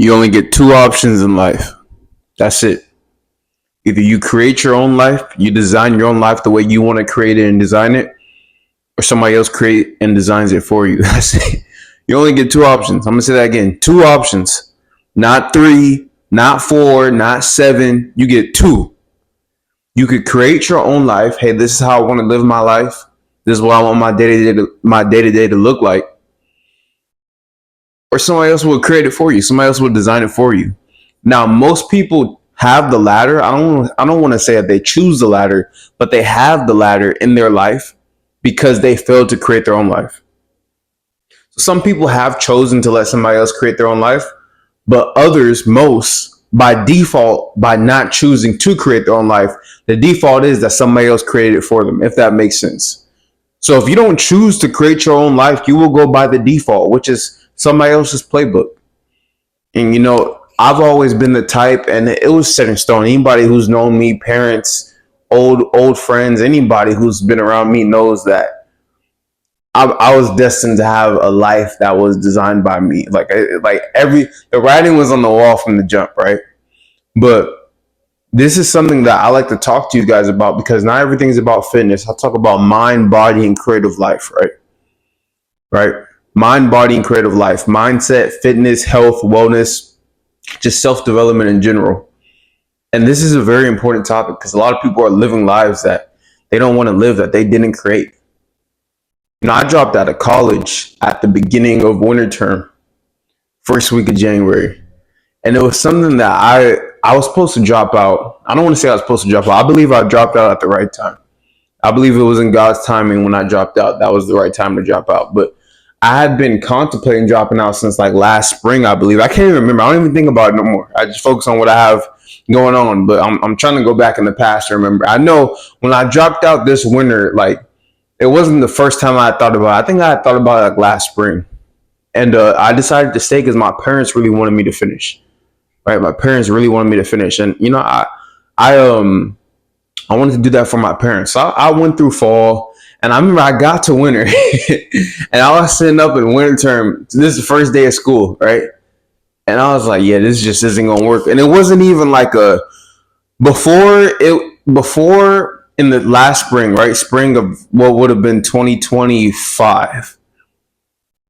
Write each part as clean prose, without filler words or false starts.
You only get two options in life. That's it. Either you create your own life, you design your own life the way you want to create it and design it, or somebody else create and designs it for you. That's it. You only get two options. I'm gonna say that again. Two options. Not three, not four, not seven. You get two. You could create your own life. Hey, this is how I want to live my life. This is what I want my day to day to look like. Or somebody else will create it for you. Somebody else will design it for you. Now, most people have the latter. I don't want to say that they choose the latter, but they have the latter in their life because they failed to create their own life. So some people have chosen to let somebody else create their own life, but others, most, by default, by not choosing to create their own life, the default is that somebody else created it for them, if that makes sense. So if you don't choose to create your own life, you will go by the default, which is somebody else's playbook. And I've always been the type, and it was set in stone. Anybody who's known me, parents, old friends, anybody who's been around me knows that I was destined to have a life that was designed by me. The writing was on the wall from the jump, right? But this is something that I like to talk to you guys about because not everything's about fitness. I talk about mind, body, and creative life, right? Right? Mind, body, and creative life. Mindset, fitness, health, wellness, just self-development in general. And this is a very important topic because a lot of people are living lives that they don't want to live, that they didn't create. I dropped out of college at the beginning of winter term, first week of January. And it was something that I was supposed to drop out. I don't want to say I was supposed to drop out. I believe I dropped out at the right time. I believe it was in God's timing when I dropped out. That was the right time to drop out. But I had been contemplating dropping out since like last spring, I believe. I can't even remember. I don't even think about it no more. I just focus on what I have going on. But I'm trying to go back in the past to remember. I know when I dropped out this winter, like it wasn't the first time I had thought about it. I think I had thought about it like last spring. And I decided to stay because my parents really wanted me to finish. Right? My parents really wanted me to finish. And I wanted to do that for my parents. So I went through fall, and I remember I got to winter, and I was sitting up in winter term. This is the first day of school, right? And I was like, yeah, this just isn't gonna work. And it wasn't even like before in the last spring, right? Spring of what would have been 2025.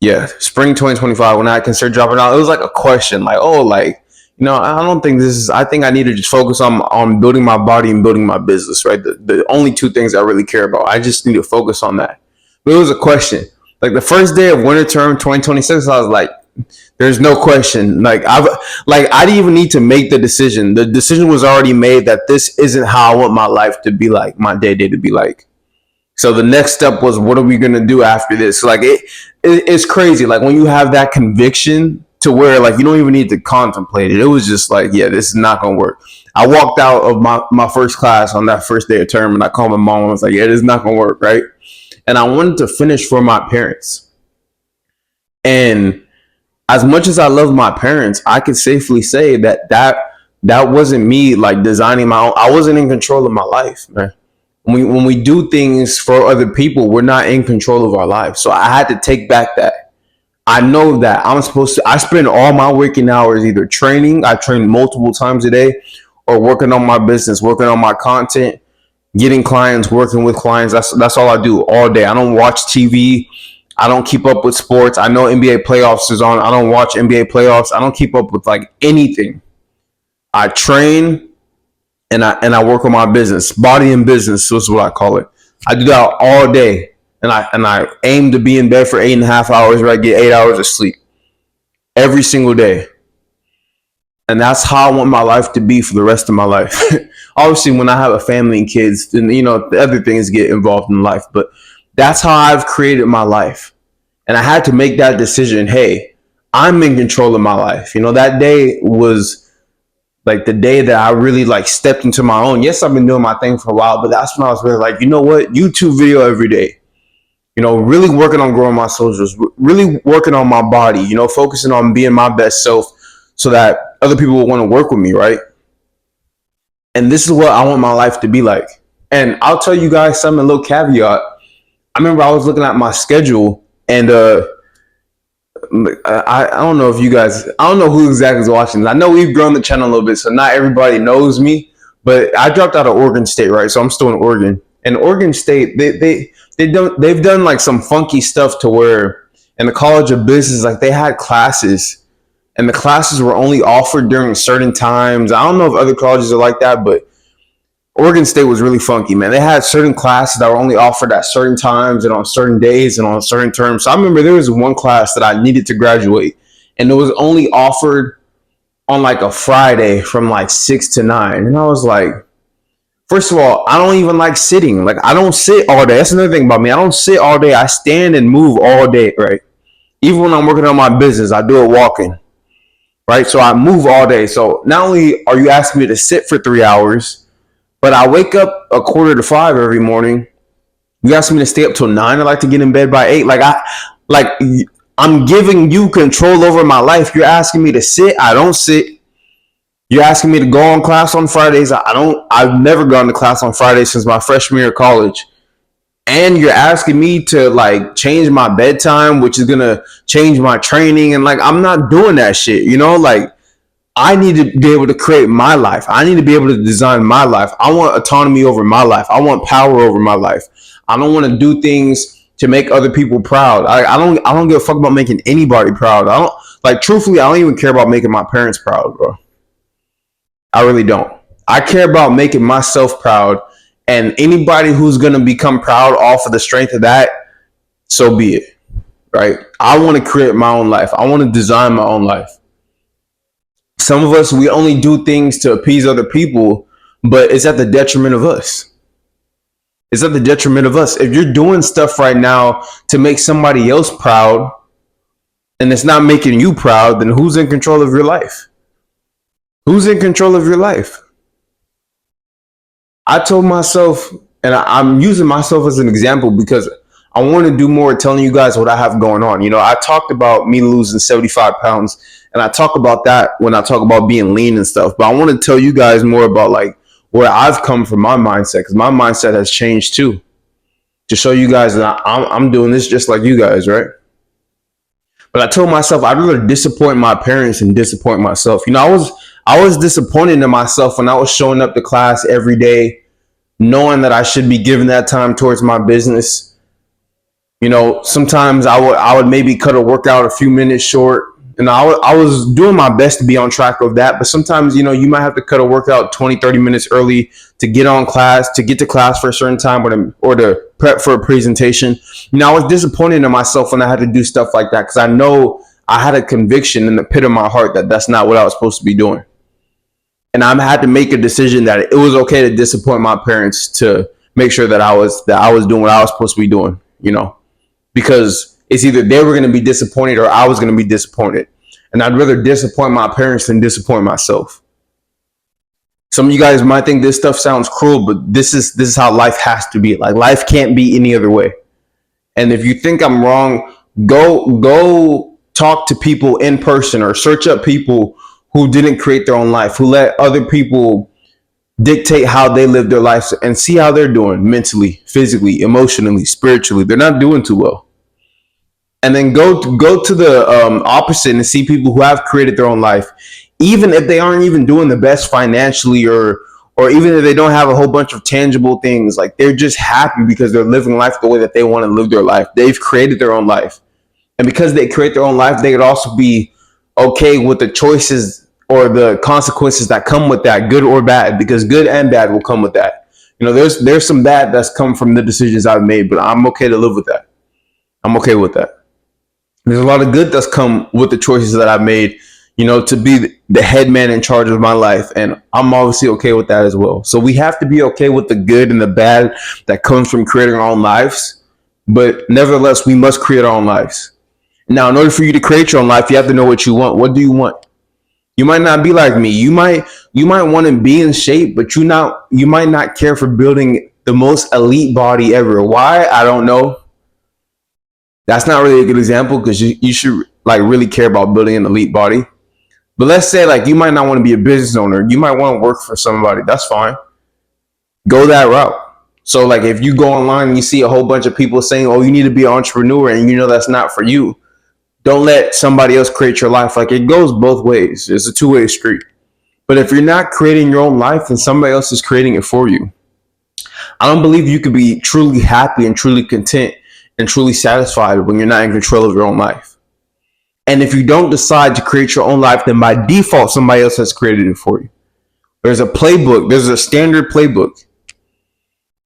Yeah, spring 2025 when I considered dropping out. It was like a question, like, oh, like, I don't think this is, I think I need to just focus on building my body and building my business, right? The only two things I really care about. I just need to focus on that. But it was a question. Like the first day of winter term 2026, I was like, there's no question. I didn't even need to make the decision. The decision was already made that this isn't how I want my life to be like, my day to be like. So the next step was, what are we going to do after this? Like it's crazy. Like when you have that conviction to where like you don't even need to contemplate it. It was just like, yeah, this is not gonna work. I walked out of my first class on that first day of term, and I called my mom and I was like, yeah, this is not gonna work, right? And I wanted to finish for my parents. And as much as I love my parents, I could safely say that wasn't me like designing my own. I wasn't in control of my life, man. When we do things for other people, we're not in control of our lives. So I had to take back that. I know that I spend all my waking hours either training. I train multiple times a day, or working on my business, working on my content, getting clients, working with clients. That's all I do all day. I don't watch TV. I don't keep up with sports. I know NBA playoffs is on. I don't watch NBA playoffs. I don't keep up with like anything. I train and I work on my business. Body and business is what I call it. I do that all day. And I aim to be in bed for 8.5 hours where I get 8 hours of sleep every single day. And that's how I want my life to be for the rest of my life. Obviously, when I have a family and kids, then, the other things get involved in life. But that's how I've created my life. And I had to make that decision. Hey, I'm in control of my life. That day was like the day that I really like stepped into my own. Yes, I've been doing my thing for a while, but that's when I was really like, you know what? YouTube video every day. Really working on growing my socials, really working on my body, focusing on being my best self so that other people will want to work with me, right? And this is what I want my life to be like. And I'll tell you guys something, a little caveat. I remember I was looking at my schedule, and I don't know if you guys, I don't know who exactly is watching. I know we've grown the channel a little bit, so not everybody knows me. But I dropped out of Oregon State, right? So I'm still in Oregon. And Oregon State, they've done like some funky stuff to where in the College of Business, like they had classes, and the classes were only offered during certain times. I don't know if other colleges are like that, but Oregon State was really funky, man. They had certain classes that were only offered at certain times and on certain days and on certain terms. So I remember there was one class that I needed to graduate, and it was only offered on like a Friday from like 6 to 9. And I was like, first of all, I don't even like sitting. Like, I don't sit all day. That's another thing about me. I don't sit all day. I stand and move all day, right? Even when I'm working on my business, I do it walking, right? So I move all day. So not only are you asking me to sit for 3 hours, but I wake up a quarter to 5 every morning. You ask me to stay up till 9. I like to get in bed by 8. Like I'm giving you control over my life. You're asking me to sit. I don't sit. You're asking me to go on class on Fridays. I've never gone to class on Fridays since my freshman year of college. And you're asking me to like change my bedtime, which is gonna change my training. And like, I'm not doing that shit. Like, I need to be able to create my life. I need to be able to design my life. I want autonomy over my life. I want power over my life. I don't want to do things to make other people proud. I don't give a fuck about making anybody proud. I don't, like, truthfully, I don't even care about making my parents proud, bro. I really don't. I care about making myself proud, and anybody who's going to become proud off of the strength of that, so be it, right? I want to create my own life. I want to design my own life. Some of us, we only do things to appease other people, but it's at the detriment of us. It's at the detriment of us. If you're doing stuff right now to make somebody else proud and it's not making you proud, then who's in control of your life? Who's in control of your life? I told myself, and I'm using myself as an example because I want to do more telling you guys what I have going on. I talked about me losing 75 pounds, and I talk about that when I talk about being lean and stuff. But I want to tell you guys more about like where I've come from, my mindset, because my mindset has changed too. To show you guys that I'm doing this just like you guys, right? But I told myself I'd rather disappoint my parents than disappoint myself. I was disappointed in myself when I was showing up to class every day, knowing that I should be giving that time towards my business. Sometimes I would maybe cut a workout a few minutes short, and I was doing my best to be on track of that. But sometimes, you might have to cut a workout 20, 30 minutes early to get to class for a certain time or to prep for a presentation. I was disappointed in myself when I had to do stuff like that because I know I had a conviction in the pit of my heart that that's not what I was supposed to be doing. And I had to make a decision that it was okay to disappoint my parents to make sure that I was doing what I was supposed to be doing, because it's either they were going to be disappointed or I was going to be disappointed. And I'd rather disappoint my parents than disappoint myself. Some of you guys might think this stuff sounds cruel, but this is how life has to be. Like, life can't be any other way. And if you think I'm wrong, go talk to people in person or search up people who didn't create their own life, who let other people dictate how they live their lives, and see how they're doing mentally, physically, emotionally, spiritually. They're not doing too well. And then go to the opposite and see people who have created their own life, even if they aren't even doing the best financially, or even if they don't have a whole bunch of tangible things. Like, they're just happy because they're living life the way that they want to live their life. They've created their own life, and because they create their own life, they could also be okay with the choices or the consequences that come with that, good or bad, because good and bad will come with that. There's some bad that's come from the decisions I've made, but I'm okay to live with that. I'm okay with that. There's a lot of good that's come with the choices that I've made, to be the head man in charge of my life. And I'm obviously okay with that as well. So we have to be okay with the good and the bad that comes from creating our own lives. But nevertheless, we must create our own lives. Now, in order for you to create your own life, you have to know what you want. What do you want? You might not be like me. You might want to be in shape, but you might not care for building the most elite body ever. Why? I don't know. That's not really a good example, because you should like really care about building an elite body. But let's say like you might not want to be a business owner. You might want to work for somebody. That's fine. Go that route. So like if you go online and you see a whole bunch of people saying, oh, you need to be an entrepreneur, and that's not for you, Don't let somebody else create your life. Like, it goes both ways. It's a two-way street. But if you're not creating your own life, then somebody else is creating it for you. I don't believe you could be truly happy and truly content and truly satisfied when you're not in control of your own life. And if you don't decide to create your own life, then by default, somebody else has created it for you. There's a playbook. There's a standard playbook.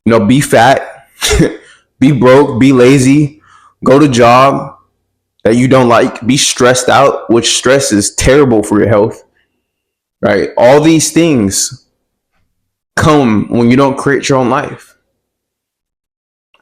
Be fat, be broke, be lazy, go to job that you don't like, be stressed out, which stress is terrible for your health, right? All these things come when you don't create your own life.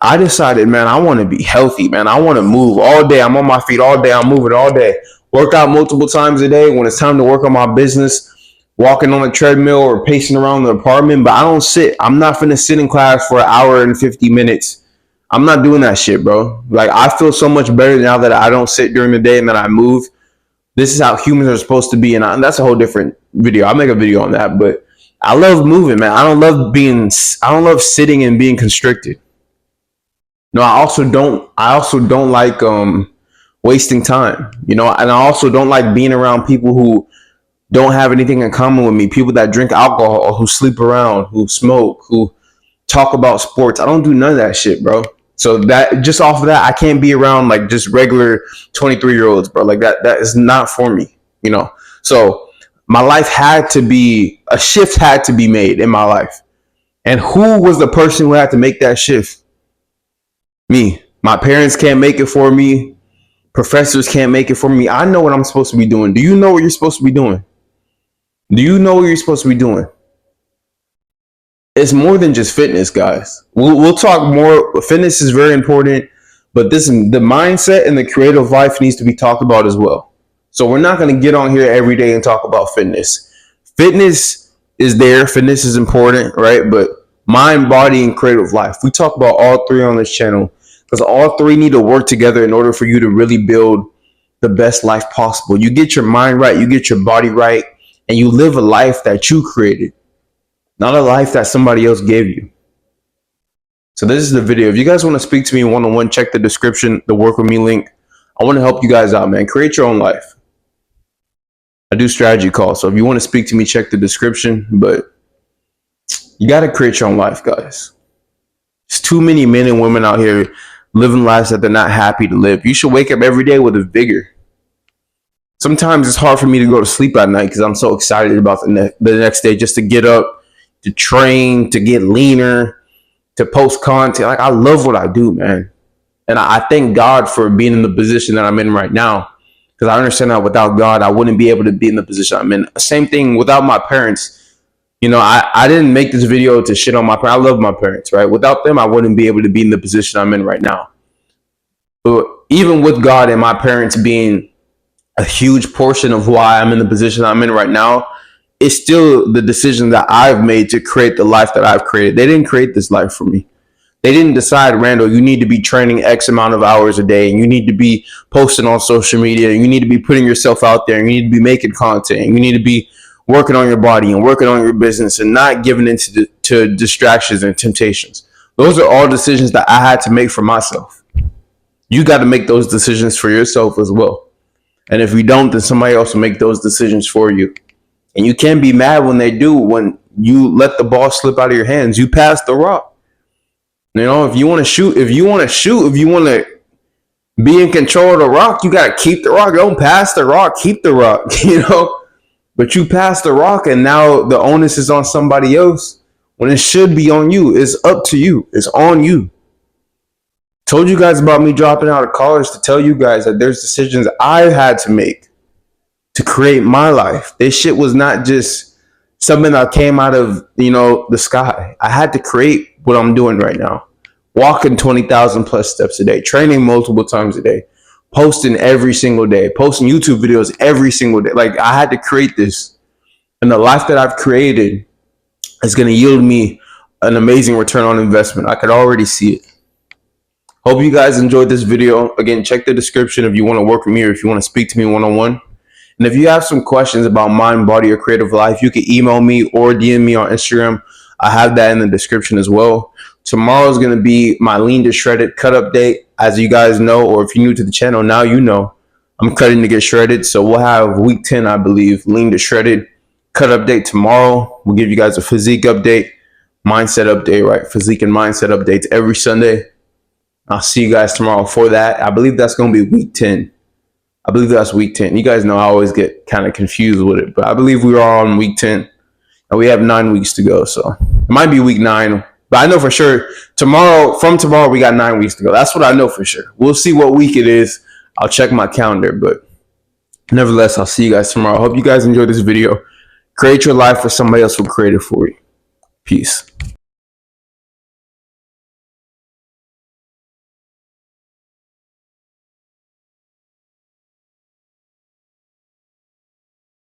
I decided, man, I want to be healthy, man. I want to move all day. I'm on my feet all day. I'm moving all day. Work out multiple times a day. When it's time to work on my business, walking on the treadmill or pacing around the apartment, but I don't sit. I'm not finna sit in class for an hour and 50 minutes. I'm not doing that shit, bro. Like, I feel so much better now that I don't sit during the day and that I move. This is how humans are supposed to be, and that's a whole different video. I'll make a video on that, but I love moving, man. I don't love sitting and being constricted. No, I also don't like wasting time, and I also don't like being around people who don't have anything in common with me. People that drink alcohol, who sleep around, who smoke, who talk about sports. I don't do none of that shit, bro. So that, just off of that, I can't be around like just regular 23-year-olds, bro. Like, that is not for me, So my life a shift had to be made in my life. And who was the person who had to make that shift? Me. My parents can't make it for me. Professors can't make it for me. I know what I'm supposed to be doing. Do you know what you're supposed to be doing? Do you know what you're supposed to be doing? It's more than just fitness, guys. We'll talk more. Fitness is very important, but the mindset and the creative life needs to be talked about as well. So we're not going to get on here every day and talk about fitness. Fitness is there. Fitness is important, right? But mind, body, and creative life. We talk about all three on this channel because all three need to work together in order for you to really build the best life possible. You get your mind right, you get your body right, and you live a life that you created, not a life that somebody else gave you. So this is the video. If you guys want to speak to me one-on-one, check the description, the work with me link. I want to help you guys out, man. Create your own life. I do strategy calls. So if you want to speak to me, check the description. But you got to create your own life, guys. There's too many men and women out here living lives that they're not happy to live. You should wake up every day with a vigor. Sometimes it's hard for me to go to sleep at night because I'm so excited about the next day, just to get up, to train, to get leaner, to post content. Like, I love what I do, man. And I thank God for being in the position that I'm in right now, because I understand that without God, I wouldn't be able to be in the position I'm in. Same thing without my parents. I didn't make this video to shit on my parents. I love my parents, right? Without them, I wouldn't be able to be in the position I'm in right now. But even with God and my parents being a huge portion of why I'm in the position I'm in right now, it's still the decision that I've made to create the life that I've created. They didn't create this life for me. They didn't decide, Randall, you need to be training X amount of hours a day, and you need to be posting on social media, and you need to be putting yourself out there, and you need to be making content, and you need to be working on your body and working on your business and not giving into to distractions and temptations. Those are all decisions that I had to make for myself. You got to make those decisions for yourself as well. And if you don't, then somebody else will make those decisions for you. And you can't be mad when they do, when you let the ball slip out of your hands. You pass the rock. If you want to shoot, if you want to be in control of the rock, you got to keep the rock. Don't pass the rock, keep the rock, But you pass the rock, and now the onus is on somebody else when it should be on you. It's up to you. It's on you. Told you guys about me dropping out of college to tell you guys that there's decisions I had to make to create my life. This shit was not just something that came out of, the sky. I had to create what I'm doing right now. Walking 20,000 plus steps a day, training multiple times a day, posting every single day, posting YouTube videos every single day. Like, I had to create this. And the life that I've created is going to yield me an amazing return on investment. I could already see it. Hope you guys enjoyed this video. Again, check the description if you want to work with me or if you want to speak to me one-on-one. And if you have some questions about mind, body, or creative life, you can email me or DM me on Instagram. I have that in the description as well. Tomorrow is going to be my lean to shredded cut update. As you guys know, or if you're new to the channel, now you know. I'm cutting to get shredded. So we'll have week 10, I believe, lean to shredded cut update tomorrow. We'll give you guys a physique update, mindset update, right? Physique and mindset updates every Sunday. I'll see you guys tomorrow for that. I believe that's going to be week 10. I believe that's week 10. You guys know I always get kind of confused with it, but I believe we are on week 10 and we have 9 weeks to go. So it might be week 9, but I know for sure from tomorrow, we got 9 weeks to go. That's what I know for sure. We'll see what week it is. I'll check my calendar, but nevertheless, I'll see you guys tomorrow. I hope you guys enjoyed this video. Create your life for somebody else will create it for you. Peace.